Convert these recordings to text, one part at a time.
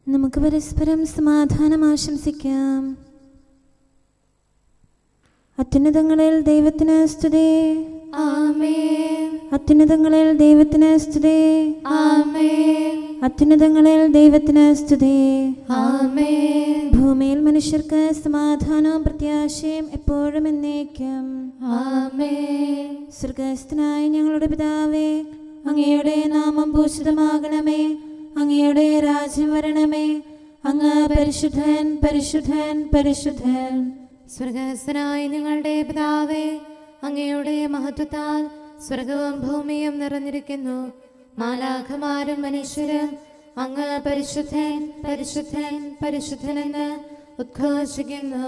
നമുക്ക് പരസ്പരം സമാധാനം ആശംസിക്കാം. അത്യുന്നതങ്ങളിൽ ദൈവത്തിന് സ്തുതി. ആമേൻ. അത്യുന്നതങ്ങളിൽ ദൈവത്തിന് സ്തുതി. ആമേൻ. അത്യുന്നതങ്ങളിൽ ദൈവത്തിന് സ്തുതി. ആമേൻ. ഭൂമിയിൽ മനുഷ്യർക്ക് സമാധാനവും പ്രത്യാശയും എപ്പോഴും എന്നേക്കും. ആമേൻ. സ്വർഗ്ഗസ്ഥനായ ഞങ്ങളുടെ പിതാവേ, അങ്ങയുടെ നാമം പൂജിതമാകണമേ. അങ്ങയുടെ രാജ്യം വരണമേ. അങ്ങ് പരിശുദ്ധൻ, പരിശുദ്ധൻ, പരിശുദ്ധൻ. സ്വർഗ്ഗസ്ഥനായ ഞങ്ങളുടെ പിതാവേ, അങ്ങയുടെ മഹത്വത്താൽ സ്വർഗവും ഭൂമിയും നിറഞ്ഞിരിക്കുന്നു. മാലാഖമാരും മനുഷ്യരും അങ്ങ് പരിശുദ്ധൻ, പരിശുദ്ധൻ, പരിശുദ്ധനെന്ന് ഉദ്ഘോഷിക്കുന്നു.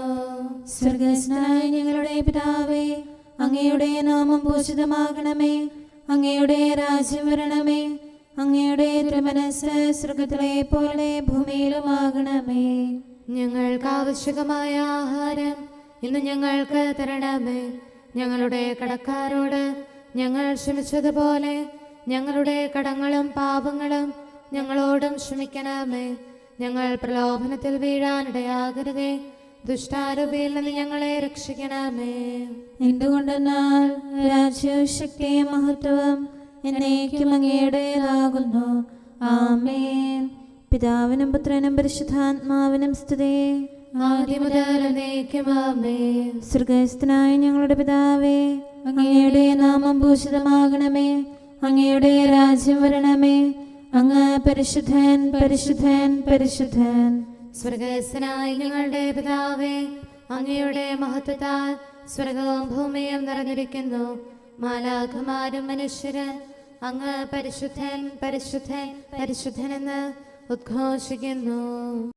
സ്വർഗ്ഗസ്ഥനായ ഞങ്ങളുടെ പിതാവേ, അങ്ങയുടെ നാമം പൂജിതമാകണമേ. അങ്ങയുടെ രാജ്യം വരണമേ. അങ്ങയുടെ തിരുമനസ്സ് സ്വർഗ്ഗത്തിലെ പോലെ ഭൂമിയിലുമാകണമേ. ഞങ്ങൾക്ക് ആവശ്യകമായ ആഹാരം ഇന്ന് ഞങ്ങൾക്ക് തരണമേ. ഞങ്ങളുടെ കടക്കാരോട് ഞങ്ങൾ ക്ഷമിച്ചതുപോലെ ഞങ്ങളുടെ കടങ്ങളും പാപങ്ങളും ഞങ്ങളോടും ക്ഷമിക്കണമേ. ഞങ്ങൾ പ്രലോഭനത്തിൽ വീഴാനിടയാകരുതേ. ദുഷ്ടാരൂപിയിൽ നിന്ന് ഞങ്ങളെ രക്ഷിക്കണമേ. എന്തുകൊണ്ടെന്നാൽ രാജ്യവും ശക്തിയും മഹത്വവും എന്നേക്കും അങ്ങയുടേതാകുന്നു. ആമേൻ. പിതാവിനും പുത്രനും പരിശുദ്ധാത്മാവിനും സ്തുതി. ആദ്യം മുതൽ എന്നേക്കും ആമേൻ. സ്വർഗ്ഗസ്ഥനായ ഞങ്ങളുടെ പിതാവേ, അങ്ങയുടെ നാമം പൂജിതമാകണമേ. അങ്ങയുടെ രാജ്യം വരണമേ. അങ്ങ് പരിശുദ്ധൻ, പരിശുദ്ധൻ, പരിശുദ്ധൻ. സ്വർഗ്ഗസ്ഥനായ ഞങ്ങളുടെ പിതാവേ, അങ്ങയുടെ മഹത്വത്താൽ സ്വർഗവും ഭൂമിയും നിറഞ്ഞിരിക്കുന്നു. മാലാഖമാരും മനുഷ്യരും അങ്ങ് പരിശുദ്ധൻ, പരിശുദ്ധൻ, പരിശുദ്ധനെന്ന് ഉദ്ഘോഷിക്കുന്നു.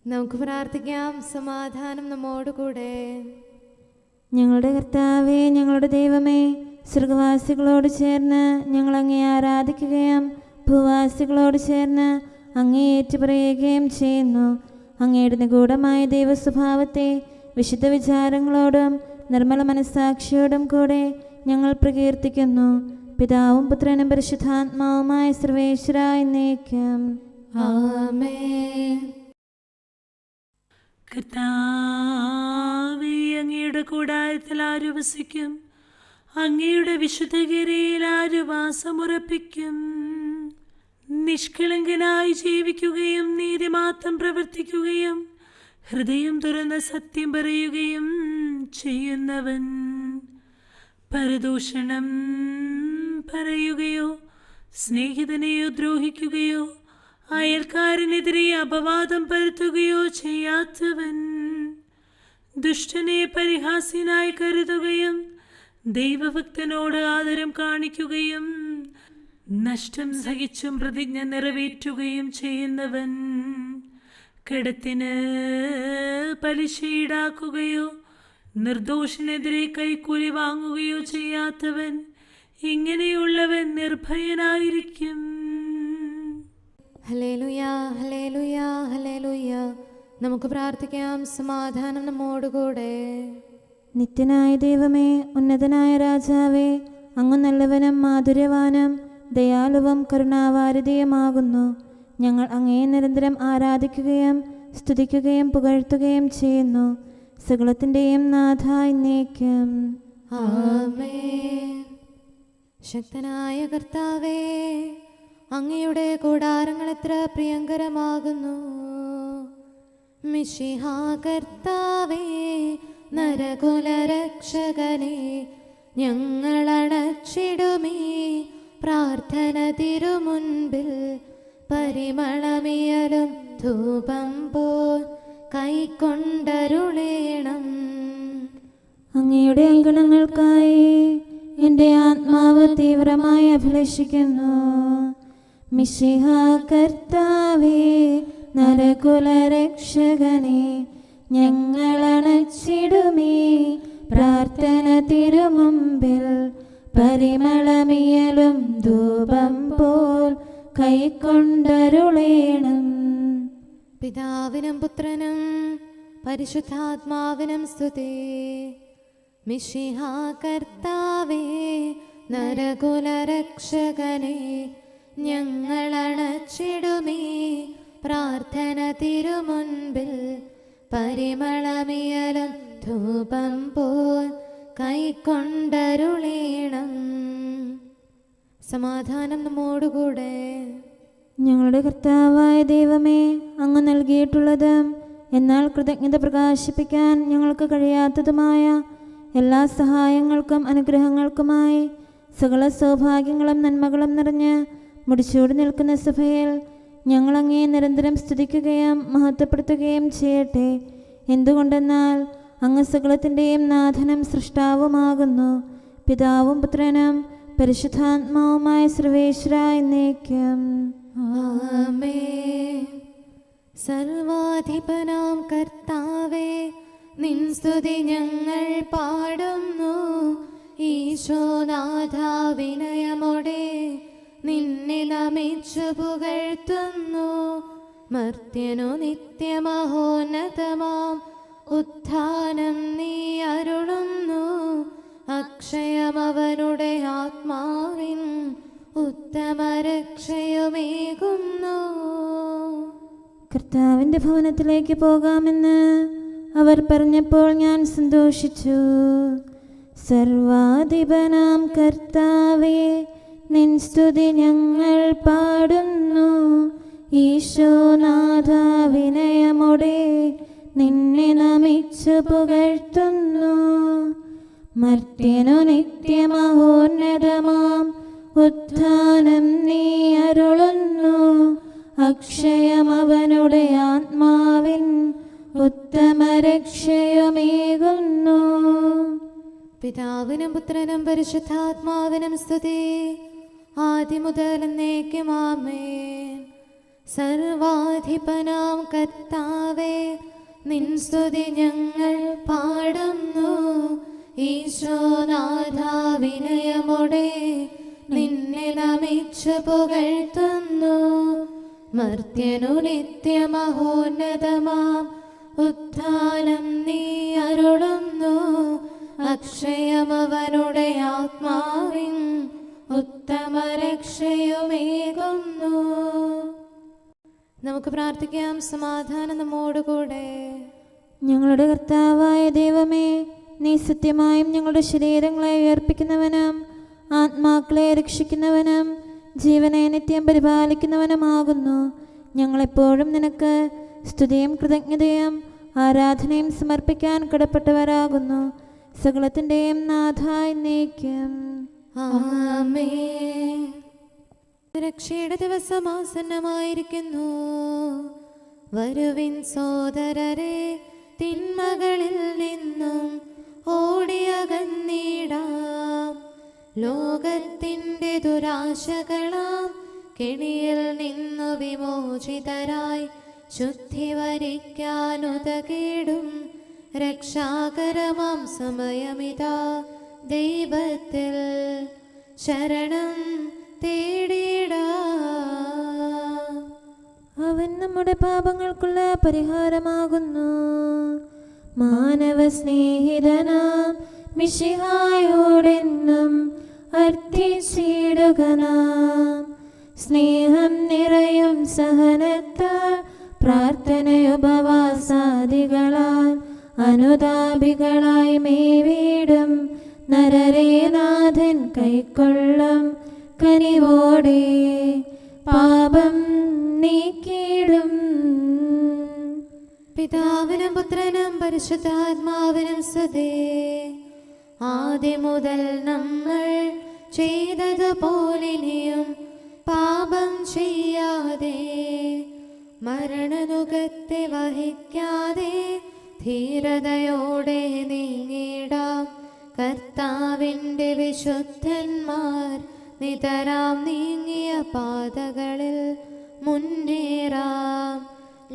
നമുക്ക് പ്രാർത്ഥിക്കാം. സമാധാനം നമ്മോടുകൂടെ. ഞങ്ങളുടെ കർത്താവേ, ഞങ്ങളുടെ ദൈവമേ, സ്വർഗവാസികളോട് ചേർന്ന് ഞങ്ങൾ അങ്ങേ ആരാധിക്കുകയും ഭൂവാസികളോട് ചേർന്ന് അങ്ങേ ഏറ്റുപറയുകയും ചെയ്യുന്നു. അങ്ങയുടെ നിഗൂഢമായ ദൈവസ്വഭാവത്തെ വിശുദ്ധ വിചാരങ്ങളോടും നിർമ്മല മനസ്സാക്ഷിയോടും കൂടെ ഞങ്ങൾ പ്രകീർത്തിക്കുന്നു. പിതാവും പുത്രനും പരിശുദ്ധാത്മാവുമായ സർവേശ്വര എന്നേക്കും. ആമേൻ. കർത്താവേ, അങ്ങയുടെ കൂടാരത്തിൽ ആര് വസിക്കും? അങ്ങയുടെ വിശുദ്ധഗിരിയിൽ ആര് വാസമുറപ്പിക്കും? നിഷ്കളങ്കനായി ജീവിക്കുകയും നീതി മാത്രം പ്രവർത്തിക്കുകയും ഹൃദയം തുറന്ന് സത്യം പറയുകയും ചെയ്യുന്നവൻ പരദൂഷണം പറയുകയോ സ്നേഹിതനെയോ ദ്രോഹിക്കുകയോ അയൽക്കാരനെതിരെ അപവാദം പരത്തുകയോ ചെയ്യാത്തവൻ ദുഷ്ടനെ പരിഹാസ്യനായി കരുതുകയും ദൈവഭക്തനോട് ആദരം കാണിക്കുകയും നഷ്ടം സഹിച്ചും പ്രതിജ്ഞ നിറവേറ്റുകയും ചെയ്യുന്നവൻ കടത്തിന് പലിശ ഈടാക്കുകയോ നിർദോഷനെതിരെ കൈക്കൂലി വാങ്ങുകയോ ചെയ്യാത്തവൻ ഇങ്ങനെയുള്ളവൻ നിർഭയനായിരിക്കും. Hallelujah, hallelujah, hallelujah. നമുക്ക് പ്രാർത്ഥിക്കാം. സമാധാനം നമ്മോടുകൂടെ. നിത്യനായ ദൈവമേ, ഉന്നതനായ രാജാവേ, അങ്ങ് നല്ലവനും മാധുര്യവാനും ദയാലുവും കരുണാവാരിധിയുമാകുന്നു. ഞങ്ങൾ അങ്ങയെ നിരന്തരം ആരാധിക്കുകയും സ്തുതിക്കുകയും പുകഴ്ത്തുകയും ചെയ്യുന്നു. സകലത്തിൻ്റെയും നാഥ എന്നേക്കും. ആമേൻ. ശക്തനായ കർത്താവേ, അങ്ങയുടെ കൂടാരങ്ങൾ എത്ര പ്രിയങ്കരമാകുന്നു. മിശിഹാ കർത്താവേ, നരകുലരക്ഷകനെ, ഞങ്ങളണച്ചിടുമീ പ്രാർത്ഥന തിരുമുൻപിൽ പരിമളമിയലും ധൂപം പോൽ കൈക്കൊണ്ടരുളേണം. അങ്ങയുടെ അങ്കണങ്ങൾക്കായി എൻ്റെ ആത്മാവ് തീവ്രമായി അഭിലഷിക്കുന്നു. മിശിഹാ കർത്താവേ, നരകുലരക്ഷകനെ, ഞങ്ങളണച്ചിടുമീ പ്രാർത്ഥന തിരുമുമ്പിൽ പരിമളമിയലും ധൂപം പോൽ കൈക്കൊണ്ടരുളേണം. പിതാവിനും പുത്രനും പരിശുദ്ധാത്മാവിനും സ്തുതി. മിശിഹാ കർത്താവേ, നരകുലരക്ഷകനെ, ഞങ്ങളണച്ചിടുമീ പ്രാർത്ഥന തിരുമുൻപിൽ പരിമളമിയലും ധൂപം പോൽ കൈക്കൊണ്ടരുളീണം. സമാധാനം നമ്മോടുകൂടെ. ഞങ്ങളുടെ കർത്താവായ ദൈവമേ, അങ്ങ് നൽകിയിട്ടുള്ളതും എന്നാൽ കൃതജ്ഞത പ്രകാശിപ്പിക്കാൻ ഞങ്ങൾക്ക് കഴിയാത്തതുമായ എല്ലാ സഹായങ്ങൾക്കും അനുഗ്രഹങ്ങൾക്കുമായി സകല സൗഭാഗ്യങ്ങളും നന്മകളും നിറഞ്ഞ് മുടിച്ചൂടി നിൽക്കുന്ന സഭയിൽ ഞങ്ങൾ അങ്ങേ നിരന്തരം സ്തുതിക്കുകയും മഹത്വപ്പെടുത്തുകയും ചെയ്യട്ടെ. എന്തുകൊണ്ടെന്നാൽ അങ്ങ് സകലത്തിൻ്റെയും നാഥനും സൃഷ്ടാവുമാകുന്നു. പിതാവും പുത്രനും പരിശുദ്ധാത്മാവുമായ സർവേശ്വര എന്നേക്കും. ആമേൻ. സർവാധിപനാം കർത്താവേ, നിൻ സ്തുതി ഞങ്ങൾ പാടുന്നു. ഈശോനാഥ വിനയമോടെ നിന്നെ നമിച്ചു പുകഴ്ത്തുന്നു. മർത്യനു നിത്യമഹോന്നതമാം ഉത്ഥാനം നീ അരുളുന്നു. അക്ഷയമവനുടെ ആത്മാവിൻ ഉത്തമരക്ഷയുമേകുന്നു. കർത്താവിൻ്റെ ഭവനത്തിലേക്ക് പോകാമെന്ന് അവർ പറഞ്ഞപ്പോൾ ഞാൻ സന്തോഷിച്ചു. സർവാധിപനാം കർത്താവേ, നിൻ സ്തുതി ഞങ്ങൾ പാടുന്നു. ഈശോനാഥ വിനയമോടെ നിന്നെ നമിച്ചു പുകഴ്ത്തുന്നു. മർത്യനു നിത്യമഹോന്നതമാം ഉത്ഥാനം നീ അരുളുന്നു. അക്ഷയമവനുടെ ആത്മാവിൻ ഉത്തമരക്ഷയുമേകുന്നു. പിതാവിനും പുത്രനും പരിശുദ്ധാത്മാവിനും സ്തുതി, ആദ്യം മുതൽ എന്നേക്കും ആമേൻ. സർവാധിപനാം കർത്താവേ, നിൻ സ്തുതി ഞങ്ങൾ പാടുന്നു. ഈശോനാഥ വിനയമോടെ നിന്നെ നമിച്ചു പുകഴ്ത്തുന്നു. മർത്യനു നിത്യമഹോന്നതമാം ഉത്ഥാനം നീ അരുളുന്നു. അക്ഷയമവനുടെ ആത്മാവിൻ ഉത്തമരക്ഷയുമേകുന്നു. നമുക്ക് പ്രാർത്ഥിക്കാം. സമാധാനം നമ്മോടുകൂടെ. ഞങ്ങളുടെ കർത്താവായ ദൈവമേ, നീ സത്യമായും ഞങ്ങളുടെ ശരീരങ്ങളെ ഉയർപ്പിക്കുന്നവനും ആത്മാക്കളെ രക്ഷിക്കുന്നവനും ജീവനെ നിത്യം പരിപാലിക്കുന്നവനുമാകുന്നു. ഞങ്ങളെപ്പോഴും നിനക്ക് സ്തുതിയും കൃതജ്ഞതയും ആരാധനയും സമർപ്പിക്കാൻ കടപ്പെട്ടവരാകുന്നു. സകലത്തിൻ്റെയും നാഥ എന്നേക്കും. ആമേൻ. രക്ഷയുടെ ദിവസം ആസന്നമായിരിക്കുന്നു. വരുവിൻ സോദരരെ, തിന്മകളിൽ നിന്നും ഓടിയകന്നിടാം. ലോകത്തിൻ്റെ ദുരാശകളാം കെണിയിൽ നിന്നു വിമോചിതരായി ശുദ്ധി വരിക്കാനുതകേടും രക്ഷാകരമാം സമയമിതാ. ദൈവത്തിൽ ശരണം തേടിടാം. അവൻ നമ്മുടെ പാപങ്ങൾക്കുള്ള പരിഹാരമാകുന്നു. മാനവ സ്നേഹിതനാം മിശിഹായോടെന്നും അർത്ഥിച്ചിടുക നാം. സ്നേഹം നിറയും സഹനത്താൽ പ്രാർത്ഥനയുപവാസാദികളാൽ അനുതാപികളായി മേവിടും നരരേ നാഥൻ കൈക്കൊള്ളും കനിവോടെ പാപം നീക്കിടും. പിതാവിനും പുത്രനും പരിശുദ്ധാത്മാവിനും സ്തുതി. ആദ്യം മുതൽ നമ്മൾ ചെയ്തതുപോലിനിയും പാപം ചെയ്യാതെ മരണനുഖത്തെ വഹിക്കാതെ ധീരതയോടെ നീങ്ങിടാം. കർത്താവിൻ്റെ വിശുദ്ധന്മാർ നിതരാം നീങ്ങിയ പാതകളിൽ മുന്നേറാം.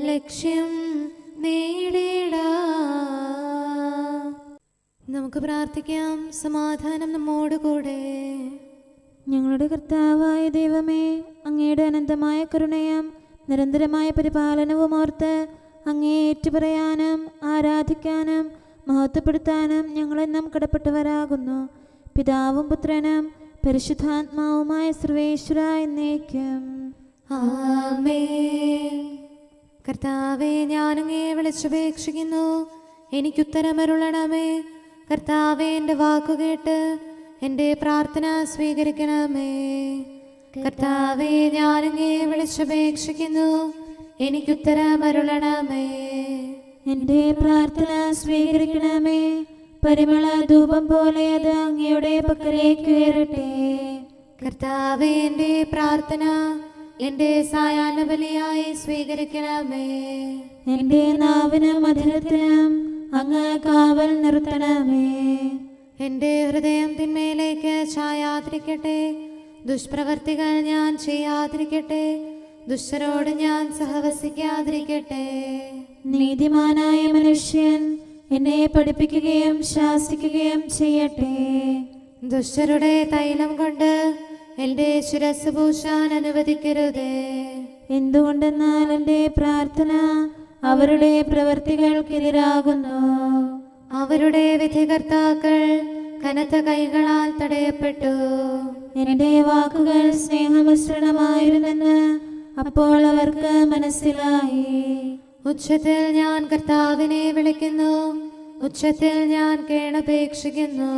ലക്ഷ്യം നേടിടാം. നമുക്ക് പ്രാർത്ഥിക്കാം. സമാധാനം നമ്മോടുകൂടെ. ഞങ്ങളുടെ കർത്താവായ ദൈവമേ, അങ്ങയുടെ അനന്തമായ കരുണയും നിരന്തരമായ പരിപാലനവും ഓർത്ത് അങ്ങേ ഏറ്റുപറയാനും ആരാധിക്കാനും മഹത്വപ്പെടുത്താനും ഞങ്ങളെന്നും കടപ്പെട്ടവരാകുന്നു. പിതാവും പുത്രനും പരിശുദ്ധാത്മാവുമായ സർവേശ്വര എന്നേക്കും. ആമേൻ. കർത്താവെ, ഞാനങ്ങേ വിളിച്ചപേക്ഷിക്കുന്നു, എനിക്കുത്തരമരുളണമേ. കർത്താവെ, എൻ്റെ വാക്കുകേട്ട് എൻ്റെ പ്രാർത്ഥന സ്വീകരിക്കണമേ. കർത്താവെ, ഞാനങ്ങേ വിളിച്ചപേക്ഷിക്കുന്നു, എനിക്കുത്തരമരുളണമേ. എൻ്റെ പ്രാർത്ഥന സ്വീകരിക്കണമേ. പരിമള ധൂപം പോലെ അത് അങ്ങയുടെ പക്കലേക്ക് ഉയരട്ടെ. കർത്താവെ, എൻ്റെ പ്രാർത്ഥന എൻ്റെ സായാഹ്ന ബലിയായി സ്വീകരിക്കണമേ. എൻ്റെ നാവിനും മധുരത്തിനും അങ്ങ് കാവൽ നിർത്തണമേ. എൻ്റെ ഹൃദയം തിന്മയിലേക്ക് ചായാതിരിക്കട്ടെ. ദുഷ്പ്രവർത്തികൾ ഞാൻ ചെയ്യാതിരിക്കട്ടെ. ദുഷ്ടരോട് ഞാൻ സഹവസിക്കാതിരിക്കട്ടെ. നീതിമാനായ മനുഷ്യൻ എന്നെ പഠിപ്പിക്കുകയും ശാസിക്കുകയും ചെയ്യട്ടെ. ദുഷ്ടരുടെ തൈലം കൊണ്ട് എൻ്റെ ശിരസ് പൂശാൻ അനുവദിക്കരുതേ. എന്തുകൊണ്ടെന്നാൽ എൻ്റെ പ്രാർത്ഥന അവരുടെ പ്രവൃത്തികൾക്കെതിരാകുന്നു. അവരുടെ വിധികർത്താക്കൾ കനത്ത കൈകളാൽ തടയപ്പെട്ടു. എൻ്റെ വാക്കുകൾ സ്നേഹമിശ്രണമായിരുന്നെന്ന് അപ്പോൾ അവർക്ക് മനസ്സിലായി. ഉച്ചത്തിൽ ഞാൻ കർത്താവിനെ വിളിക്കുന്നു, ഉച്ചത്തിൽ ഞാൻ കേണപേക്ഷിക്കുന്നു.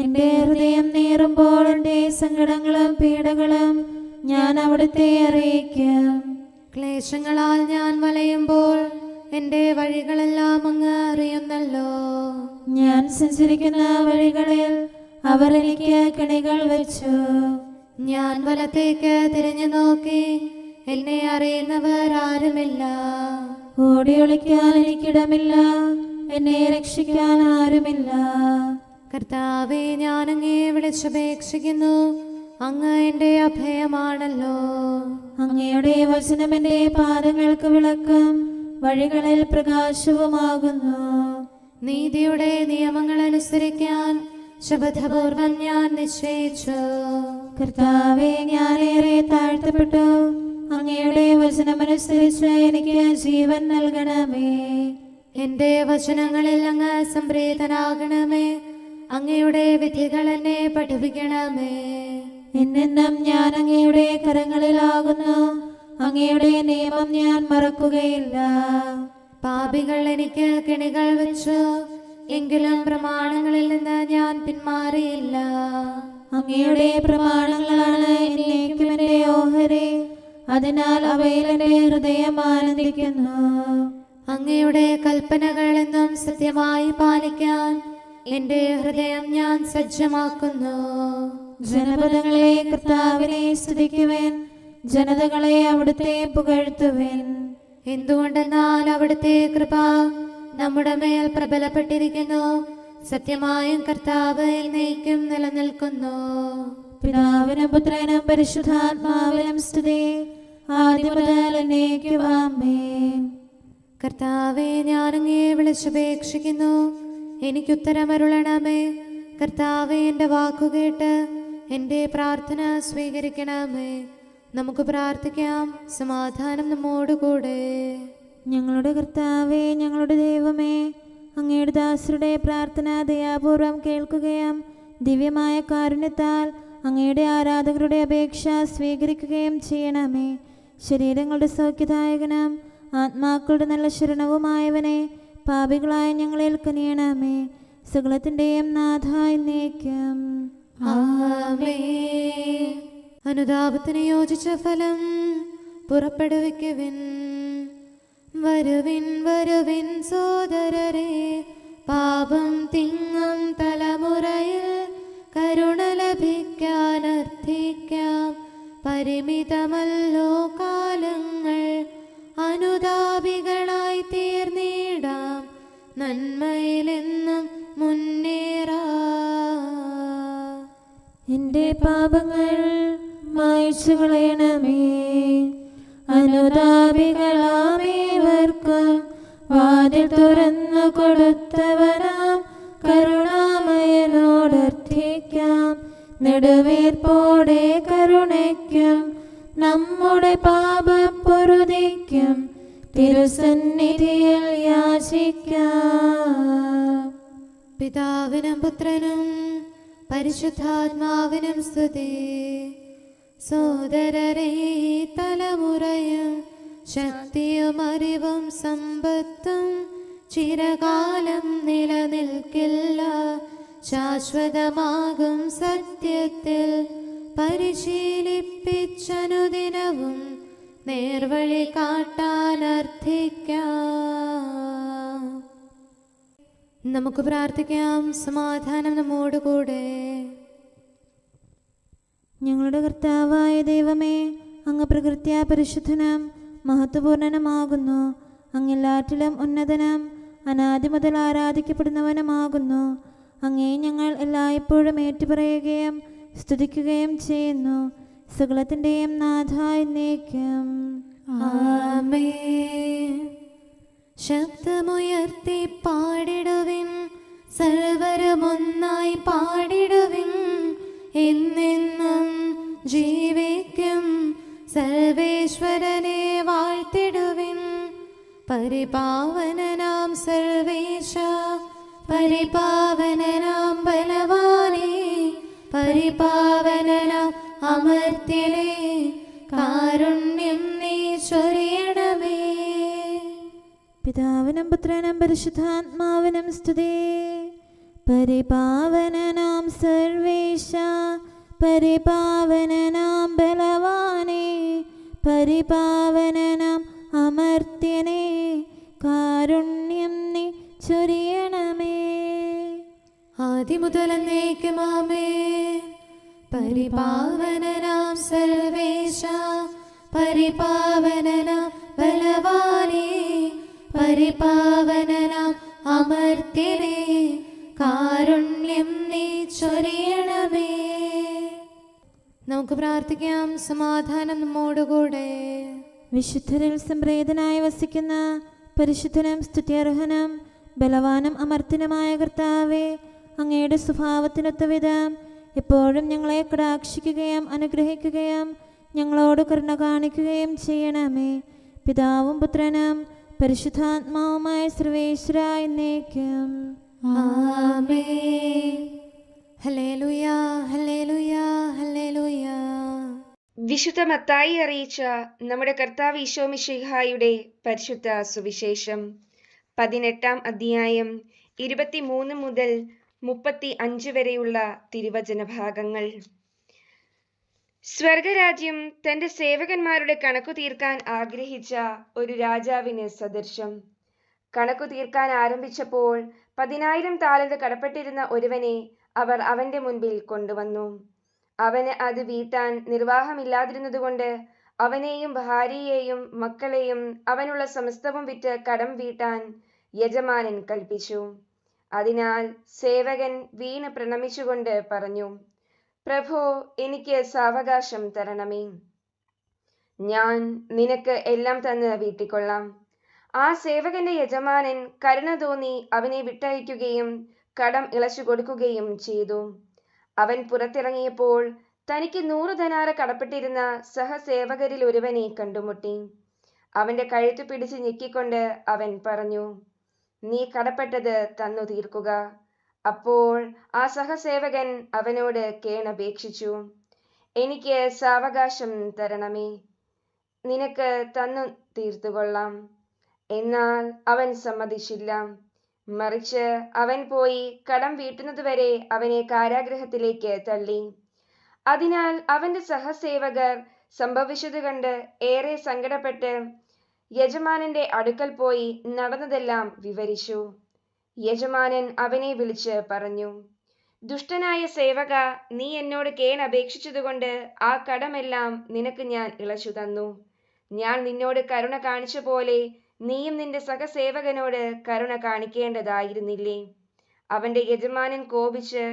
എൻ്റെ ഹൃദയം നീറുമ്പോൾ എൻ്റെ സങ്കടങ്ങളും പീഡകളും ഞാൻ അവിടുത്തെ അറിയിക്കും. ക്ലേശങ്ങളാൽ ഞാൻ വലയുമ്പോൾ എൻ്റെ വഴികളെല്ലാം അങ്ങ് അറിയുന്നല്ലോ. ഞാൻ സഞ്ചരിക്കുന്ന വഴികളിൽ അവർ എനിക്ക് കെണികൾ വെച്ചു. ഞാൻ വലത്തേക്ക് തിരിഞ്ഞു നോക്കി, എന്നെ അറിയുന്നവർ ആരുമില്ല. ഓടിയൊളിക്കാൻ എനിക്കിടമില്ല, എന്നെ രക്ഷിക്കാൻ ആരുമില്ല. കർത്താവെ, ഞാനങ്ങേ വിളിച്ചപേക്ഷിക്കുന്നു, അങ്ങ് എൻ്റെ അഭയമാണല്ലോ. അങ്ങയുടെ വചനം എൻ്റെ പാദങ്ങൾക്ക് വിളക്കും വഴികളിൽ പ്രകാശവുമാകുന്നു. നീതിയുടെ നിയമങ്ങൾ അനുസരിക്കാൻ ശപഥപൂർവം ഞാൻ നിശ്ചയിച്ചു. കർത്താവെ, ഞാനേറെ താഴ്ത്തപ്പെട്ടു. അങ്ങയുടെ വചനമനുസരിച്ച് എനിക്ക് ജീവൻ നൽകണമേ. എൻ്റെ വചനങ്ങളിൽ അങ്ങ് സംപ്രീതനാകണമേ. അങ്ങയുടെ വിധികൾ എന്നെ പഠിപ്പിക്കണമേ. എന്നെന്നും ഞാൻ അങ്ങയുടെ കരങ്ങളിലാകുന്നു. അങ്ങയുടെ നിയമം ഞാൻ മറക്കുകയില്ല. പാപികൾ എനിക്ക് കെണികൾ വെച്ചു, എങ്കിലും പ്രമാണങ്ങളിൽ നിന്ന് ഞാൻ പിന്മാറിയില്ല. അങ്ങയുടെ പ്രമാണങ്ങളാണ് എന്നേക്കും എൻ്റെ ഓഹരി. അതിനാൽ അവയിൽ എൻ്റെ ഹൃദയം ആനന്ദിക്കുന്നു. അങ്ങയുടെ കൽപ്പനകൾ എന്നും സത്യമായി പാലിക്കാൻ എൻ്റെ ഹൃദയം ഞാൻ സജ്ജമാക്കുന്നു. ജനപദങ്ങളെ കർത്താവിനെ സ്തുതിക്കുവിൻ, ജനതകളെ അവിടുത്തെ പുകഴ്ത്തുവിൻ. എന്തുകൊണ്ടെന്നാൽ അവിടുത്തെ കൃപ നമ്മുടെ മേൽ പ്രബലപ്പെട്ടിരിക്കുന്നു. സത്യമായും കർത്താവ് എന്നേക്കും നിലനിൽക്കുന്നു. പിതാവിനും പുത്രനും പരിശുദ്ധാത്മാവിനും സ്തുതി, ആദ്യം മുതൽ എന്നേക്കും ആമേൻ. കർത്താവെ, ഞാനങ്ങേ വിളിച്ചപേക്ഷിക്കുന്നു, എനിക്കുത്തരമരുളണമേ. കർത്താവെ, എൻ്റെ വാക്കുകേട്ട് എൻ്റെ പ്രാർത്ഥന സ്വീകരിക്കണമേ. നമുക്ക് പ്രാർത്ഥിക്കാം. സമാധാനം നമ്മോടുകൂടെ. ഞങ്ങളുടെ കർത്താവേ, ഞങ്ങളുടെ ദൈവമേ, അങ്ങയുടെ ദാസരുടെ പ്രാർത്ഥന ദയാപൂർവം കേൾക്കുകയും ദിവ്യമായ കാരുണ്യത്താൽ അങ്ങയുടെ ആരാധകരുടെ അപേക്ഷ സ്വീകരിക്കുകയും ചെയ്യണമേ. ശരീരങ്ങളുടെ സൗഖ്യദായകനും ആത്മാക്കളുടെ നല്ല ശരണവുമായവനെ, പാപികളായ ഞങ്ങളിൽ കനിയണമേ. സകലത്തിൻ്റെയും നാഥ എന്നേക്കും ആമേൻ. അനുതാപത്തിന് യോജിച്ച ഫലം പുറപ്പെടുവിക്കുവിൻ. വരുവിൻ വരുവിൻ സോദരരെ, പാപം തിങ്ങും തലമുറയിൽ കരുണ ലഭിക്കാൻ അർത്ഥിക്കാം. പരിമിതമല്ലോ കാലങ്ങൾ, അനുതാപികളായി തീർന്നിടാം. നന്മയിലെന്നും മുന്നേറാം. എൻ്റെ പാപങ്ങൾ മായ്ച്ചു കളയണമേ. അനുതാപികളാമേവർക്കും വാതിൽ തുറന്നു കൊടുത്തവനാം കരുണാമയനോടർത്ഥിക്കാം. നെടുവീർപ്പോടെ കരുണയ്ക്കും നമ്മുടെ പാപപ്പൊറുതിക്കും തിരുസന്നിധിയിൽ യാചിക്കാം. പിതാവിനും പുത്രനും പരിശുദ്ധാത്മാവിനും സ്തുതി. സോദരരെ, തലമുറയും ശക്തിയും അറിവും സമ്പത്തും ചിരകാലം നിലനിൽക്കില്ല. ശാശ്വതമാകും സത്യത്തിൽ പരിശീലിപ്പിച്ചനുദിനവും നേർവഴി കാട്ടാൻ അർത്ഥിക്കാം. നമുക്ക് പ്രാർത്ഥിക്കാം. സമാധാനം നമ്മോടുകൂടെ. ഞങ്ങളുടെ കർത്താവായ ദൈവമേ, അങ്ങ് പ്രകൃത്യാ പരിശുദ്ധനും മഹത്വപൂർണനുമാകുന്നു. അങ്ങെല്ലാറ്റിലും ഉന്നതനും അനാദി മുതൽ ആരാധിക്കപ്പെടുന്നവനുമാകുന്നു. അങ്ങേ ഞങ്ങൾ എല്ലായ്പ്പോഴും ഏറ്റുപറയുകയും സ്തുതിക്കുകയും ചെയ്യുന്നു. സകലത്തിൻ്റെയും നാഥ എന്നേക്കും. ആമേൻ. ശബ്ദമുയർത്തി പാടിടുവിൻ, സർവരും ഒന്നായി പാടിടുവിൻ. എന്നെന്നും ജീവിക്കും സർവേശ്വരനെ വാഴ്ത്തിടുവിൻ. പരിപാവനനാം സർവേശ, പരിപാവനനാം ബലവാനേ, പരിപാവനനാം അമർത്യനേ, കാരുണ്യം നീ ചൊരിയണമേ. പിതാവിനും പുത്രനും പരിശുദ്ധാത്മാവിനും സ്തുതി. പരിപാവനനാം സർവേശ, പരിപാവനനാം ബലവാനേ, പരിപാവനനാം അമർത്യനേ, കാരുണ്യം നീ ചൊരിയണമേ. ആദിമുതൽ എന്നേക്കും ആമേൻ. പരിപാവനനാം സർവേശ, പരിപാവനനാം ബലവാനേ, പരിപാവനനാം അമർത്യനേ, കാരുണ്യം നീ ചൊരിയണമേ. നമുക്ക് പ്രാർത്ഥിക്കാം. സമാധാനം നമ്മോടുകൂടെ. വിശുദ്ധരിൽ സംപ്രേതനായി വസിക്കുന്ന പരിശുദ്ധനും സ്തുത്യർഹനും ബലവാനും അമർത്യനുമായ കർത്താവേ, അങ്ങയുടെ സ്വഭാവത്തിനൊത്ത വിധം എപ്പോഴും ഞങ്ങളെ കടാക്ഷിക്കുകയും അനുഗ്രഹിക്കുകയും ഞങ്ങളോട് കരുണ കാണിക്കുകയും ചെയ്യണമേ. പിതാവും പുത്രനും പരിശുദ്ധാത്മാവുമായ സർവേശ്വര എന്നേക്കും. ആമേൻ. Hallelujah, hallelujah, hallelujah. വിശുദ്ധ മത്തായി അറിയിച്ച നമ്മുടെ കർത്താവ് ഈശോ മിശിഹായുടെ പരിശുദ്ധ സുവിശേഷം 18-ാം അധ്യായം 23 മുതൽ 35 വരെയുള്ള തിരുവചന ഭാഗങ്ങൾ. സ്വർഗരാജ്യം തന്റെ സേവകന്മാരുടെ കണക്കു തീർക്കാൻ ആഗ്രഹിച്ച ഒരു രാജാവിന് സദൃശം. കണക്കു തീർക്കാൻ ആരംഭിച്ചപ്പോൾ 10,000 താലന്ത് കടപ്പെട്ടിരുന്ന ഒരുവനെ അവർ അവന്റെ മുൻപിൽ കൊണ്ടുവന്നു. അവന് അത് വീട്ടാൻ നിർവാഹമില്ലാതിരുന്നതുകൊണ്ട് അവനെയും ഭാര്യയെയും മക്കളെയും അവനുള്ള സമസ്തവും വിറ്റ് കടം വീട്ടാൻ യജമാനൻ കൽപ്പിച്ചു. അതിനാൽ സേവകൻ വീണ് പ്രണമിച്ചുകൊണ്ട് പറഞ്ഞു, പ്രഭോ, എനിക്ക് സാവകാശം തരണമേ. ഞാൻ നിനക്ക് എല്ലാം തന്ന് വീട്ടിക്കൊള്ളാം. ആ സേവകന്റെ യജമാനൻ കരുണ തോന്നി അവനെ വിട്ടയക്കുകയും കടം ഇളച്ചു കൊടുക്കുകയും ചെയ്തു. അവൻ പുറത്തിറങ്ങിയപ്പോൾ തനിക്ക് 100 ധനാറ കടപ്പെട്ടിരുന്ന സഹസേവകരിൽ ഒരുവനെ കണ്ടുമുട്ടി. അവന്റെ കഴുത്ത് പിടിച്ച് ഞെക്കിക്കൊണ്ട് അവൻ പറഞ്ഞു, നീ കടപ്പെട്ടത് തന്നു തീർക്കുക. അപ്പോൾ ആ സഹസേവകൻ അവനോട് കേണപേക്ഷിച്ചു, എനിക്ക് സാവകാശം തരണമേ, നിനക്ക് തന്നു തീർത്തുകൊള്ളാം. എന്നാൽ അവൻ സമ്മതിച്ചില്ല. മറിച്ച് അവൻ പോയി കടം വീട്ടുന്നതുവരെ അവനെ കാരാഗൃഹത്തിലേക്ക് തള്ളി. അതിനാൽ അവന്റെ സഹസേവകർ സംഭവിച്ചത് കണ്ട് ഏറെ സങ്കടപ്പെട്ട് യജമാനന്റെ അടുക്കൽ പോയി നടന്നതെല്ലാം വിവരിച്ചു. യജമാനൻ അവനെ വിളിച്ച് പറഞ്ഞു, ദുഷ്ടനായ സേവക, നീ എന്നോട് കേണപേക്ഷിച്ചതുകൊണ്ട് ആ കടമെല്ലാം നിനക്ക് ഞാൻ ഇളച്ചു തന്നു. ഞാൻ നിന്നോട് കരുണ കാണിച്ച പോലെ നീയും നിന്റെ സഹസേവകനോട് കരുണ കാണിക്കേണ്ടതായിരുന്നില്ലേ? അവന്റെ യജമാനൻ കോപിച്ച്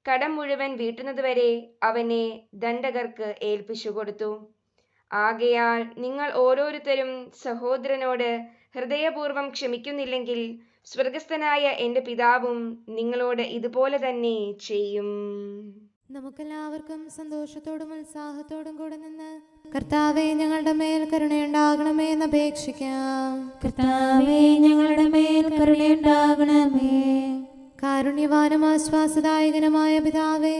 കടം മുഴുവൻ വീട്ടുന്നതുവരെ അവനെ ദണ്ഡകർക്ക് ഏൽപ്പിച്ചു കൊടുത്തു. ആകയാൽ നിങ്ങൾ ഓരോരുത്തരും സഹോദരനോട് ഹൃദയപൂർവ്വം ക്ഷമിക്കുന്നില്ലെങ്കിൽ സ്വർഗസ്ഥനായ എൻ്റെ പിതാവും നിങ്ങളോട് ഇതുപോലെ തന്നെ ചെയ്യും. നമുക്കെല്ലാവർക്കും സന്തോഷത്തോടും ഉത്സാഹത്തോടും കൂടെ നിന്ന് കർത്താവേ, ഞങ്ങളുടെ മേൽ കരുണയുണ്ടാകണമേ എന്ന് അപേക്ഷിക്കാം. കർത്താവേ, ഞങ്ങളുടെ മേൽ കരുണയുണ്ടാകണമേ. കാരുണ്യവാനും ആശ്വാസദായകനുമായ പിതാവേ,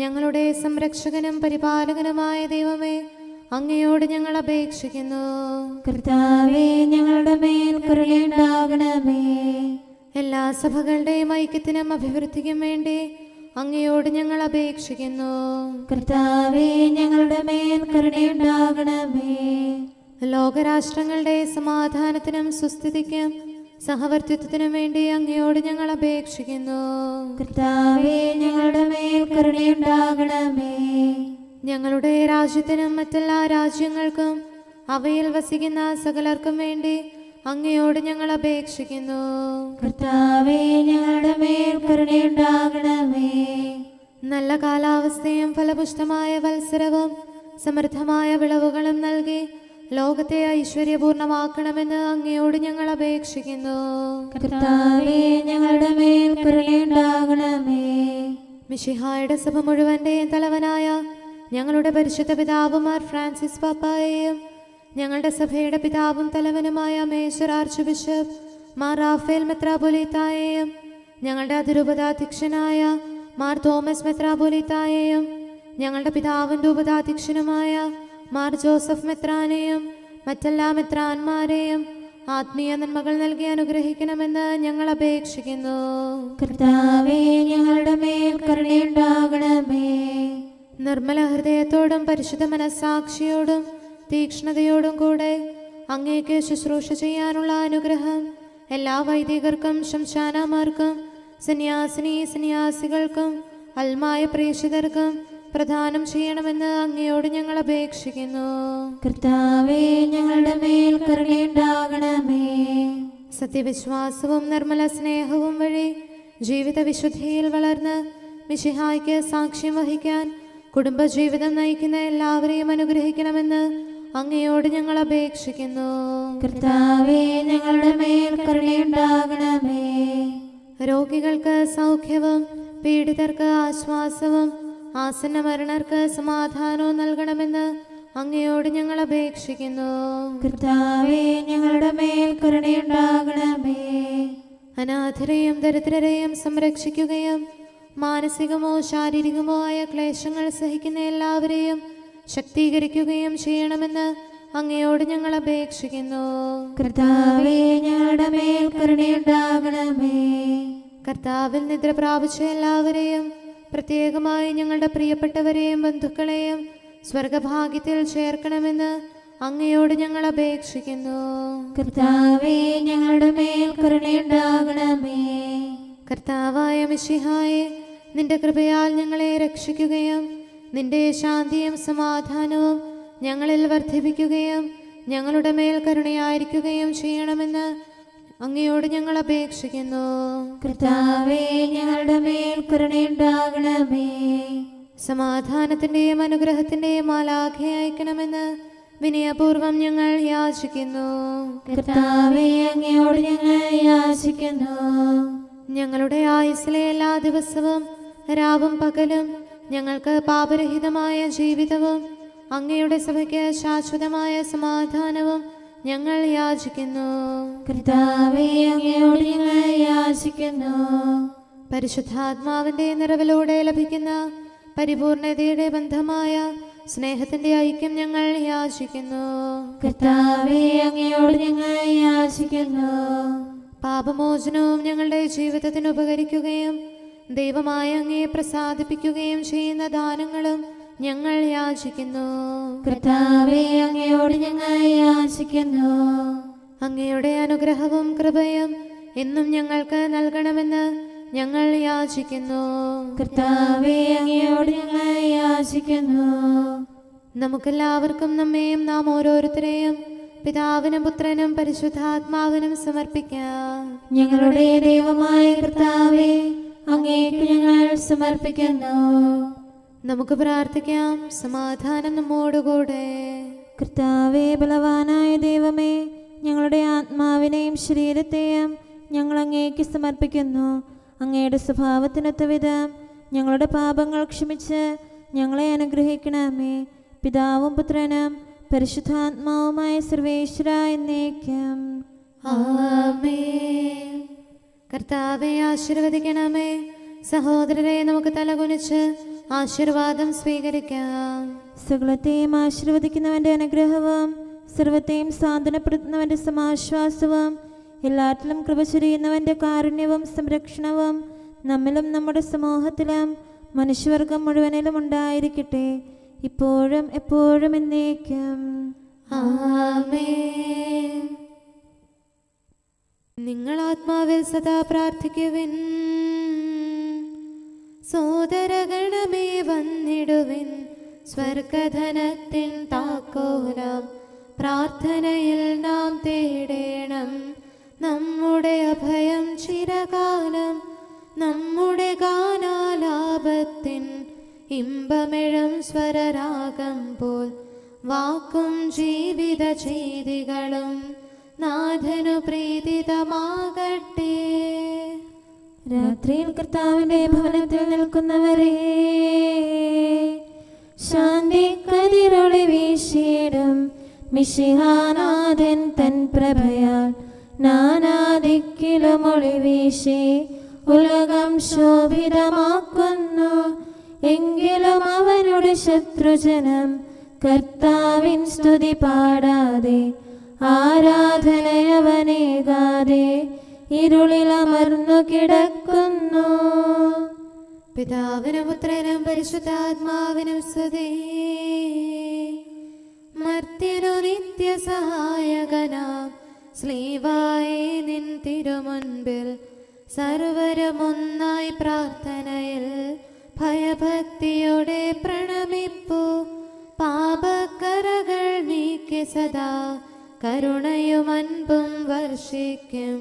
ഞങ്ങളുടെ സംരക്ഷകനും പരിപാലകനുമായ ദൈവമേ, അങ്ങയോട് ഞങ്ങൾ അപേക്ഷിക്കുന്നു. കർത്താവേ ഞങ്ങളുടെ മേൽ കരുണയുണ്ടാകണമേ. എല്ലാ സഭകളുടെയും ഐക്യത്തിനും അഭിവൃദ്ധിക്കും വേണ്ടി അങ്ങയോട് ഞങ്ങൾ അപേക്ഷിക്കുന്നു. കർത്താവേ ഞങ്ങളുടെ മേൽ കരുണയുണ്ടാകണമേ. ലോകരാഷ്ട്രങ്ങളുടെ സമാധാനത്തിനും സുസ്ഥിതിക്കും സഹവർത്തിത്വത്തിനും വേണ്ടി അങ്ങയോട് ഞങ്ങൾ അപേക്ഷിക്കുന്നു. കർത്താവേ ഞങ്ങളുടെ മേൽ കരുണയുണ്ടാകണമേ. ഞങ്ങളുടെ രാജ്യത്തിനും മറ്റെല്ലാ രാജ്യങ്ങൾക്കും അവയിൽ വസിക്കുന്ന സകലർക്കും വേണ്ടി അങ്ങയോട് ഞങ്ങൾ അപേക്ഷിക്കുന്നു. കർത്താവേ ഞങ്ങളുടെ മേൽ കരുണയുണ്ടാകണമേ. നല്ല കാലാവസ്ഥയും ഫലപുഷ്ടമായ വത്സരവും സമൃദ്ധമായ വിളവുകളും നൽകി ലോകത്തെ ഐശ്വര്യപൂർണമാക്കണമെന്ന് അങ്ങയോട് ഞങ്ങൾ അപേക്ഷിക്കുന്നു. കർത്താവേ ഞങ്ങളുടെ മേൽ കരുണയുണ്ടാകണമേ. മിശിഹായുടെ സഭ മുഴുവന്റെയും തലവനായ ഞങ്ങളുടെ പരിശുദ്ധ പിതാവ് മാർ ഫ്രാൻസിസ് പാപ്പായെയും ഞങ്ങളുടെ സഭയുടെ പിതാവും തലവനുമായ major archbishop Mar Raphael മെത്രാപൊലീത്തായെയും ഞങ്ങളുടെ അതിരൂപതാധ്യക്ഷനായ മാർ തോമസ് മെത്രാപൊലീത്തായെയും ഞങ്ങളുടെ പിതാവും രൂപതാധ്യക്ഷനുമായ മാർ ജോസഫ് മെത്രാനെയും മറ്റെല്ലാ മെത്രാന്മാരെയും ആത്മീയ നന്മകൾ നൽകി അനുഗ്രഹിക്കണമെന്ന് ഞങ്ങൾ അപേക്ഷിക്കുന്നു. കർത്താവേ ഞങ്ങളുടെ മേൽ കരുണയുണ്ടാകണമേ. നിർമ്മല ഹൃദയത്തോടും പരിശുദ്ധ മനസ്സാക്ഷിയോടും തീക്ഷ്ണതയോടും കൂടെ അങ്ങേക്ക് ശുശ്രൂഷ ചെയ്യാനുള്ള അനുഗ്രഹം എല്ലാ വൈദികർക്കും ശംശാനമാർക്കും സന്യാസികൾക്കും അൽമായ പ്രേക്ഷിതർക്കും പ്രദാനം ചെയ്യണമെന്ന് അങ്ങയോട് ഞങ്ങൾ അപേക്ഷിക്കുന്നു. കർത്താവേ ഞങ്ങളുടെ മേൽ കരുണയുണ്ടാകണമേ. സത്യവിശ്വാസവും നിർമ്മല സ്നേഹവും വഴി ജീവിത വിശുദ്ധിയിൽ വളർന്ന് മിശിഹായ്ക്ക് സാക്ഷ്യം വഹിക്കാൻ കുടുംബജീവിതം നയിക്കുന്ന എല്ലാവരെയും അനുഗ്രഹിക്കണമെന്ന് അങ്ങയോട് ഞങ്ങൾ അപേക്ഷിക്കുന്നു. കർത്താവേ ഞങ്ങളുടെ മേൽ കരുണയുണ്ടാകണമേ. രോഗികൾക്ക് സൗഖ്യവും പീഡിതർക്ക് ആശ്വാസവും ആസന്ന മരണർക്ക് സമാധാനവും നൽകണമെന്ന് അങ്ങയോട് ഞങ്ങൾ അപേക്ഷിക്കുന്നു. കർത്താവേ ഞങ്ങളുടെ മേൽ കരുണയുണ്ടാകണമേ. അനാഥരെയും ദരിദ്രരെയും സംരക്ഷിക്കുകയും മാനസികമോ ശാരീരികമോ ആയ ക്ലേശങ്ങൾ സഹിക്കുന്ന എല്ലാവരെയും ശക്തീകരിക്കുകയും ചെയ്യണമെന്ന് അങ്ങയോട് ഞങ്ങൾ അപേക്ഷിക്കുന്നു. കർത്താവേ ഞങ്ങളുടെ മേൽ കരുണയുണ്ടാകണമേ. കർത്താവിൽ നിദ്ര പ്രാപിച്ച എല്ലാവരെയും പ്രത്യേകമായി ഞങ്ങളുടെ പ്രിയപ്പെട്ടവരെയും ബന്ധുക്കളെയും സ്വർഗഭാഗ്യത്തിൽ ചേർക്കണമെന്ന് അങ്ങയോട് ഞങ്ങൾ അപേക്ഷിക്കുന്നു. കർത്താവേ ഞങ്ങളുടെ മേൽ കരുണയുണ്ടാകണമേ. കർത്താവായ മിശിഹായെ, നിന്റെ കൃപയാൽ ഞങ്ങളെ രക്ഷിക്കുകയും നിന്റെ ശാന്തിയും സമാധാനവും ഞങ്ങളിൽ വർദ്ധിപ്പിക്കുകയും ഞങ്ങളുടെ മേൽ കരുണയായിരിക്കുകയും ചെയ്യണമെന്ന് അങ്ങയോട് ഞങ്ങൾ അപേക്ഷിക്കുന്നു. കർത്താവേ ഞങ്ങളുടെ മേൽ കരുണയുണ്ടാകണമേ. സമാധാനത്തിന്റെയും അനുഗ്രഹത്തിന്റെയും മാലാഖയെ അയക്കണമെന്ന് വിനയപൂർവം ഞങ്ങൾ യാചിക്കുന്നു. കർത്താവേ അങ്ങയോട് ഞങ്ങൾ യാചിക്കുന്നു. ഞങ്ങളുടെ ആയുസ്സിലെ എല്ലാ ദിവസവും രാവും പകലും ഞങ്ങൾക്ക് പാപരഹിതമായ ജീവിതവും അങ്ങയുടെ സഭയ്ക്ക് ശാശ്വതമായ സമാധാനവും ഞങ്ങൾ യാചിക്കുന്നു. കർത്താവേ അങ്ങയോട് ഞങ്ങൾ യാചിക്കുന്നു. പരിശുദ്ധാത്മാവിന്റെ നിറവിലൂടെ ലഭിക്കുന്ന പരിപൂർണതയുടെ ബന്ധമായ സ്നേഹത്തിന്റെ ഐക്യം ഞങ്ങൾ യാചിക്കുന്നു. കർത്താവേ അങ്ങയോട് ഞങ്ങൾ യാചിക്കുന്നു. പാപമോചനവും ഞങ്ങളുടെ ജീവിതത്തിന് ഉപകരിക്കുകയും ദൈവമായ അങ്ങയെ പ്രസാദിപ്പിക്കുകയും ചെയ്യുന്ന ദാനങ്ങളും ഞങ്ങൾ യാചിക്കുന്നു. കർത്താവേ അങ്ങയോട് ഞങ്ങൾ യാചിക്കുന്നു. അങ്ങയുടെ അനുഗ്രഹവും കൃപയും എന്നും ഞങ്ങൾക്ക് നൽകണമെന്ന് ഞങ്ങൾ യാചിക്കുന്നു. കർത്താവേ അങ്ങയോട് ഞങ്ങൾ യാചിക്കുന്നു. നമുക്കെല്ലാവർക്കും നമ്മെയും നാം ഓരോരുത്തരെയും പിതാവിനും പുത്രനും പരിശുദ്ധാത്മാവിനും സമർപ്പിക്കാം. ഞങ്ങളുടെ ദൈവമായ കർത്താവേ, അങ്ങേക്ക് ഞങ്ങൾ സമർപ്പിക്കുന്നു. നമുക്ക് പ്രാർത്ഥിക്കാം. സമാധാനം നമ്മോടുകൂടെ. കർത്താവേ, ബലവാനായ ദൈവമേ, ഞങ്ങളുടെ ആത്മാവിനെയും ശരീരത്തെയും ഞങ്ങൾ അങ്ങേക്ക് സമർപ്പിക്കുന്നു. അങ്ങയുടെ സ്വഭാവത്തിനൊത്ത വിധം ഞങ്ങളുടെ പാപങ്ങൾ ക്ഷമിച്ച് ഞങ്ങളെ അനുഗ്രഹിക്കണമേ. പിതാവും പുത്രനും പരിശുദ്ധാത്മാവുമായ സർവേശ്വര എന്നേക്കും ആമേൻ. കർത്താവെ ആശീർവദിക്കണമേ. സഹോദരരെ, നമുക്ക് തലകുനിച്ച് ആശീർവാദം സ്വീകരിക്കാം. സകലത്തെയും ആശീർവദിക്കുന്നവൻ്റെ അനുഗ്രഹവും സർവത്തെയും സാന്ത്വനപ്പെടുത്തുന്നവൻ്റെ സമാശ്വാസവും എല്ലാറ്റിലും കൃപ ചൊരിയുന്നവൻ്റെ കാരുണ്യവും സംരക്ഷണവും നമ്മിലും നമ്മുടെ സമൂഹത്തിലും മനുഷ്യവർഗം മുഴുവനിലും ഉണ്ടായിരിക്കട്ടെ, ഇപ്പോഴും എപ്പോഴും എന്നേക്കും. ആമേൻ. നിങ്ങൾ ആത്മാവിൽ സദാ പ്രാർത്ഥിക്കുവിൻ. സോദരഗണമേ വന്നിടുവിൻ. സ്വർഗധനത്തിൻ താക്കോലം പ്രാർത്ഥനയിൽ നാം തേടേണം. നമ്മുടെ അഭയം ചിരകാലം, നമ്മുടെ ഗാനാലാപത്തിൻ ഇമ്പമെഴും സ്വരരാഗം പോൽ വാക്കും ജീവിത ചെയ്തികളും നാഥനു പ്രീതിതമാകട്ടെ. രാത്രിയിൽ കർത്താവിന്റെ ഭവനത്തിൽ നിൽക്കുന്നവരെ ശാന്തി കതിരൊളി വീശിയിടും. മിശിഹാനാഥൻ തൻ പ്രഭയാൽ നാനാദിക്കിലും ഒളി വീശി ഉലകം ശോഭിതമാക്കുന്നു. എങ്കിലും അവനുടെ ശത്രുജനം കർത്താവിൻ സ്തുതി പാടാതെ ആരാധനയവനേകാതെ ഇരുളിലമർന്നു കിടക്കുന്നു. പിതാവിനും പുത്രനും പരിശുദ്ധാത്മാവിനും സ്തുതി. മർത്യനു നിത്യസഹായകനാം ശ്ലീവായി നിൻ തിരുമുൻപിൽ സർവരമൊന്നായി പ്രാർത്ഥനയിൽ ഭയഭക്തിയോടെ പ്രണമിപ്പു. പാപക്കറകൾ നീക്കി സദാ കരുണയും അൻപും വർഷിക്കും.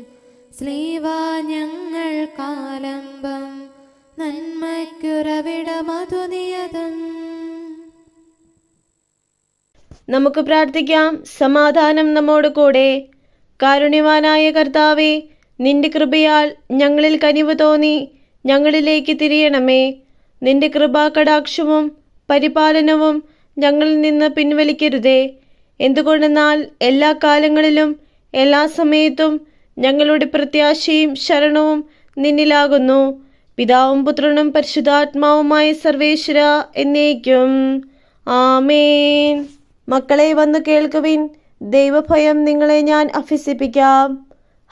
ശ്ലീവാ ഞങ്ങൾ കാലംബം നന്മയ്ക്കുറവിടമധുനിയതം. നമുക്ക് പ്രാർത്ഥിക്കാം. സമാധാനം നമ്മോട് കൂടെ. കാരുണ്യവാനായ കർത്താവേ, നിന്റെ കൃപയാൽ ഞങ്ങളിൽ കനിവ് തോന്നി ഞങ്ങളിലേക്ക് തിരിയണമേ. നിന്റെ കൃപാകടാക്ഷവും പരിപാലനവും ഞങ്ങളിൽ നിന്ന് പിൻവലിക്കരുതേ. എന്തുകൊണ്ടെന്നാൽ എല്ലാ കാലങ്ങളിലും എല്ലാ സമയത്തും ഞങ്ങളുടെ പ്രത്യാശയും ശരണവും നിന്നിലാകുന്നു. പിതാവും പുത്രനും പരിശുദ്ധാത്മാവുമായ സർവേശ്വര എന്നേക്കും. ആമേൻ. മക്കളെ, വന്നു കേൾക്കുവിൻ. ദൈവഭയം നിങ്ങളെ ഞാൻ അഭ്യസിപ്പിക്കാം.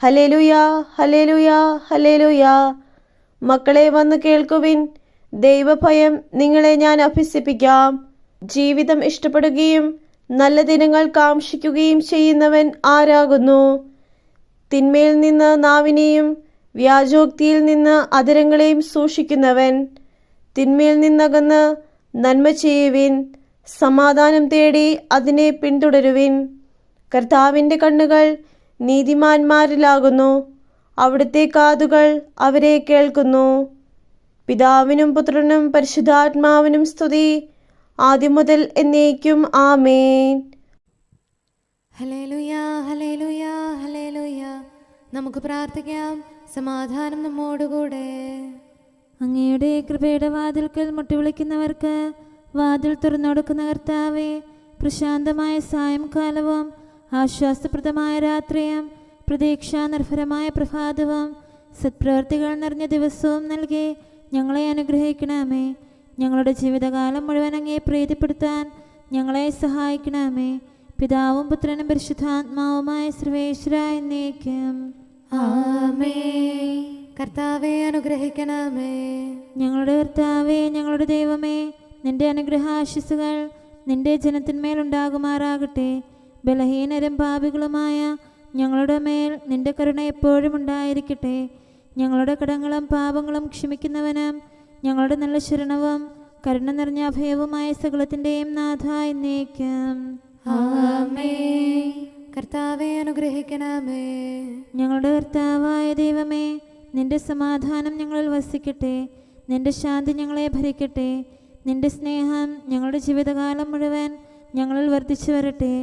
Hallelujah, hallelujah, hallelujah. മക്കളെ, വന്നു കേൾക്കുവിൻ. ദൈവഭയം നിങ്ങളെ ഞാൻ അഭ്യസിപ്പിക്കാം. ജീവിതം ഇഷ്ടപ്പെടുകയും നല്ല ദിനങ്ങൾ കാംക്ഷിക്കുകയും ചെയ്യുന്നവൻ ആരാകുന്നു? തിന്മയിൽ നിന്ന് നാവിനെയും വ്യാജോക്തിയിൽ നിന്ന് അധരങ്ങളെയും സൂക്ഷിക്കുന്നവൻ. തിന്മയിൽ നിന്നകന്ന് നന്മ ചെയ്യുവിൻ. സമാധാനം തേടി അതിനെ പിന്തുടരുവിൻ. കർത്താവിൻ്റെ കണ്ണുകൾ നീതിമാന്മാരിലാകുന്നു. അവിടുത്തെ കാതുകൾ അവരെ കേൾക്കുന്നു. പിതാവിനും പുത്രനും പരിശുദ്ധാത്മാവിനും സ്തുതി, ആദ്യം മുതൽ എന്നേക്കും. ആമേൻ. Hallelujah, hallelujah, hallelujah. നമുക്ക് പ്രാർത്ഥിക്കാം. സമാധാനം നമ്മോടുകൂടെ. അങ്ങയുടെ കൃപയുടെ വാതിൽക്കൽ മുട്ടിവിളിക്കുന്നവർക്ക് വാതിൽ തുറന്നുകൊടുക്കുന്ന കർത്താവേ, പ്രശാന്തമായ സായംകാലവും ആശ്വാസപ്രദമായ രാത്രിയും പ്രതീക്ഷാനിർഭരമായ പ്രഭാതവും സത്പ്രവർത്തികൾ നിറഞ്ഞ ദിവസവും നൽകി ഞങ്ങളെ അനുഗ്രഹിക്കണമേ. ഞങ്ങളുടെ ജീവിതകാലം മുഴുവൻ അങ്ങയെ പ്രീതിപ്പെടുത്താൻ ഞങ്ങളെ സഹായിക്കണമേ. പിതാവും പുത്രനും പരിശുദ്ധാത്മാവുമായ സർവേശ്വര എന്നേക്കും. ആമേൻ. കർത്താവെ അനുഗ്രഹിക്കണമേ. ഞങ്ങളുടെ കർത്താവേ, ഞങ്ങളുടെ ദൈവമേ, നിന്റെ അനുഗ്രഹാശിസുകൾ നിന്റെ ജനത്തിന്മേലുണ്ടാകുമാറാകട്ടെ. ബലഹീനരും പാപികളുമായ ഞങ്ങളുടെ മേൽ നിന്റെ കരുണ എപ്പോഴും ഉണ്ടായിരിക്കട്ടെ. ഞങ്ങളുടെ കടങ്ങളും പാപങ്ങളും ക്ഷമിക്കുന്നവനും ഞങ്ങളുടെ നല്ല ശരണവും കരുണ നിറഞ്ഞ അഭയവുമായ സകലത്തിൻ്റെയും നാഥ എന്നേക്കും. ആമേൻ. കർത്താവെ അനുഗ്രഹിക്കണമേ. ഞങ്ങളുടെ കർത്താവായ ദൈവമേ, നിന്റെ സമാധാനം ഞങ്ങളിൽ വസിക്കട്ടെ. നിന്റെ ശാന്തി ഞങ്ങളെ ഭരിക്കട്ടെ. നിന്റെ സ്നേഹം ഞങ്ങളുടെ ജീവിതകാലം മുഴുവൻ ഞങ്ങളിൽ വർദ്ധിച്ചു വരട്ടെ.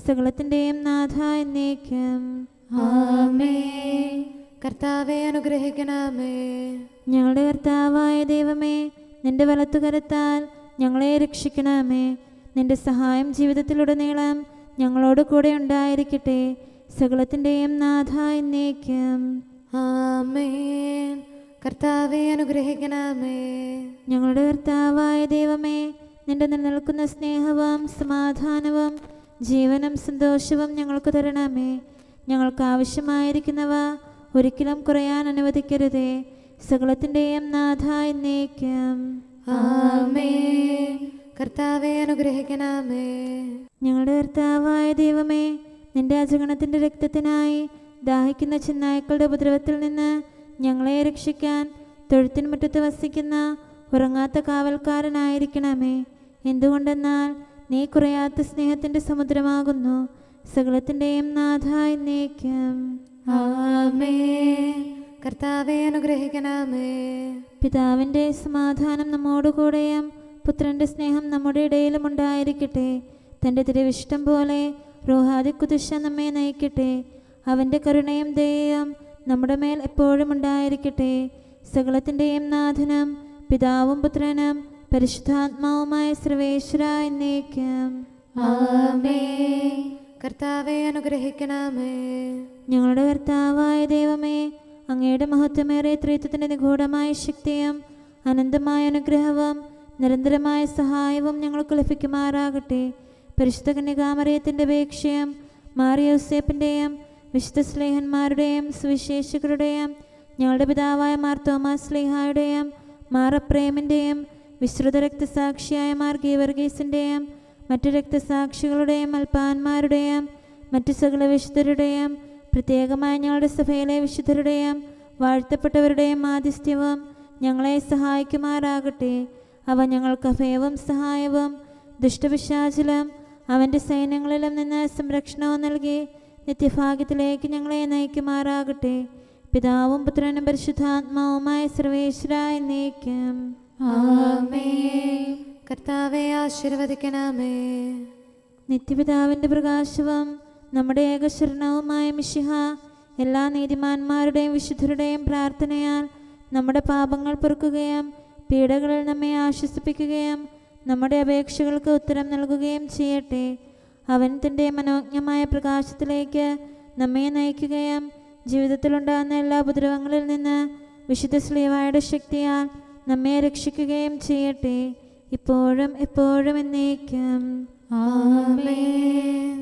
സകലത്തിൻ്റെയും നാഥ എന്നേക്കും. ആമേൻ. കർത്താവെ അനുഗ്രഹിക്കണമേ. ഞങ്ങളുടെ കർത്താവായ ദൈവമേ, നിന്റെ വലത്തുകരത്താൽ ഞങ്ങളെ രക്ഷിക്കണമേ. നിന്റെ സഹായം ജീവിതത്തിലുടനീളം ഞങ്ങളോട് കൂടെ ഉണ്ടായിരിക്കട്ടെ. സകലത്തിൻ്റെയും നാഥ എന്നേക്കും. ആമേൻ. കർത്താവെ അനുഗ്രഹിക്കണമേ. ഞങ്ങളുടെ കർത്താവായ ദൈവമേ, നിന്റെ നിലനിൽക്കുന്ന സ്നേഹവും സമാധാനവും ജീവനും സന്തോഷവും ഞങ്ങൾക്ക് തരണമേ. ഞങ്ങൾക്ക് ആവശ്യമായിരിക്കുന്നവ ഒരിക്കലും കുറയാൻ അനുവദിക്കരുതേ. സകലത്തിൻ്റെയും നാഥ എന്നേക്കും. ആമേൻ. കർത്താവെ അനുഗ്രഹിക്കണമേ. ഞങ്ങളുടെ കർത്താവായ ദൈവമേ, നിന്റെ അജഗണത്തിൻ്റെ രക്തത്തിനായി ദാഹിക്കുന്ന ചെന്നായ്ക്കളുടെ ഉപദ്രവത്തിൽ നിന്ന് ഞങ്ങളെ രക്ഷിക്കാൻ തൊഴുത്തിൻ മുറ്റത്ത് വസിക്കുന്ന ഉറങ്ങാത്ത കാവൽക്കാരനായിരിക്കണമേ. എന്തുകൊണ്ടെന്നാൽ നീ കുറയാത്ത സ്നേഹത്തിൻ്റെ സമുദ്രമാകുന്നു. സകലത്തിൻ്റെയും നാഥ എന്നേക്കും. ആമേൻ. കർത്താവെ അനുഗ്രഹിക്കണമേ. പിതാവിൻ്റെ സമാധാനം നമ്മോടുകൂടെയും പുത്രൻ്റെ സ്നേഹം നമ്മുടെ ഇടയിലും ഉണ്ടായിരിക്കട്ടെ. തൻ്റെ തിരുവിഷ്ടം പോലെ റോഹാദിക്കുദിശ നമ്മെ നയിക്കട്ടെ. അവൻ്റെ കരുണയും ദയയും നമ്മുടെ മേൽ എപ്പോഴും ഉണ്ടായിരിക്കട്ടെ. സകലത്തിൻ്റെയും നാഥനും പിതാവും പുത്രനും പരിശുദ്ധാത്മാവുമായ സർവേശ്വര എന്നേക്കും. ആമേൻ. കർത്താവെ അനുഗ്രഹിക്കണമേ. ഞങ്ങളുടെ കർത്താവായ ദൈവമേ, അങ്ങയുടെ മഹത്വമേറിയ ത്രിത്വത്തിൻ്റെ നിഗൂഢമായ ശക്തിയും അനന്തമായ അനുഗ്രഹവും നിരന്തരമായ സഹായവും ഞങ്ങൾക്ക് ലഭിക്കുമാറാകട്ടെ. പരിശുദ്ധ കന്യകാമറിയത്തിൻ്റെ അപേക്ഷയും മാറിയോസേപ്പിൻ്റെയും വിശുദ്ധ സ്ലേഹന്മാരുടെയും സുവിശേഷകരുടെയും ഞങ്ങളുടെ പിതാവായ മാർ തോമാസ് സ്ലീഹായുടെയും മാർ അപ്രേമിൻ്റെയും വിശ്രുത രക്തസാക്ഷിയായ മാർ ഗീവർഗീസിൻ്റെയും മറ്റു രക്തസാക്ഷികളുടെയും അൽപ്പാന്മാരുടെയും മറ്റു സകല വിശുദ്ധരുടെയും പ്രത്യേകമായി ഞങ്ങളുടെ സഭയിലെ വിശുദ്ധരുടെയും വാഴ്ത്തപ്പെട്ടവരുടെയും മാധ്യസ്ഥ്യവും ഞങ്ങളെ സഹായിക്കുമാറാകട്ടെ. അവ ഞങ്ങൾക്ക് അഭയവും സഹായവും ദുഷ്ടപിശാചിലും അവൻ്റെ സൈന്യങ്ങളിലും നിന്ന് സംരക്ഷണവും നൽകി നിത്യഭാഗ്യത്തിലേക്ക് ഞങ്ങളെ നയിക്കുമാറാകട്ടെ. പിതാവും പുത്രനും പരിശുദ്ധാത്മാവുമായ സർവേശ്വര എന്നേക്കും. ആമേൻ. കർത്താവെ ആശീർവദിക്കണമേ. നിത്യപിതാവിൻ്റെ പ്രകാശവും നമ്മുടെ ഏകശരണവുമായ മിശിഹ എല്ലാ നീതിമാന്മാരുടെയും വിശുദ്ധരുടെയും പ്രാർത്ഥനയാൽ നമ്മുടെ പാപങ്ങൾ പൊറുക്കുകയും പീഡകളിൽ നമ്മെ ആശ്വസിപ്പിക്കുകയും നമ്മുടെ അപേക്ഷകൾക്ക് ഉത്തരം നൽകുകയും ചെയ്യട്ടെ. അവൻ തൻ്റെ മനോജ്ഞമായ പ്രകാശത്തിലേക്ക് നമ്മെ നയിക്കുകയും ജീവിതത്തിലുണ്ടാകുന്ന എല്ലാ ഉപദ്രവങ്ങളിൽ നിന്ന് വിശുദ്ധ ശ്ലീഹായുടെ ശക്തിയാൽ നമ്മെ രക്ഷിക്കുകയും ചെയ്യട്ടെ. ഇപ്പോഴും എപ്പോഴും എന്നേക്കും. ആമേൻ.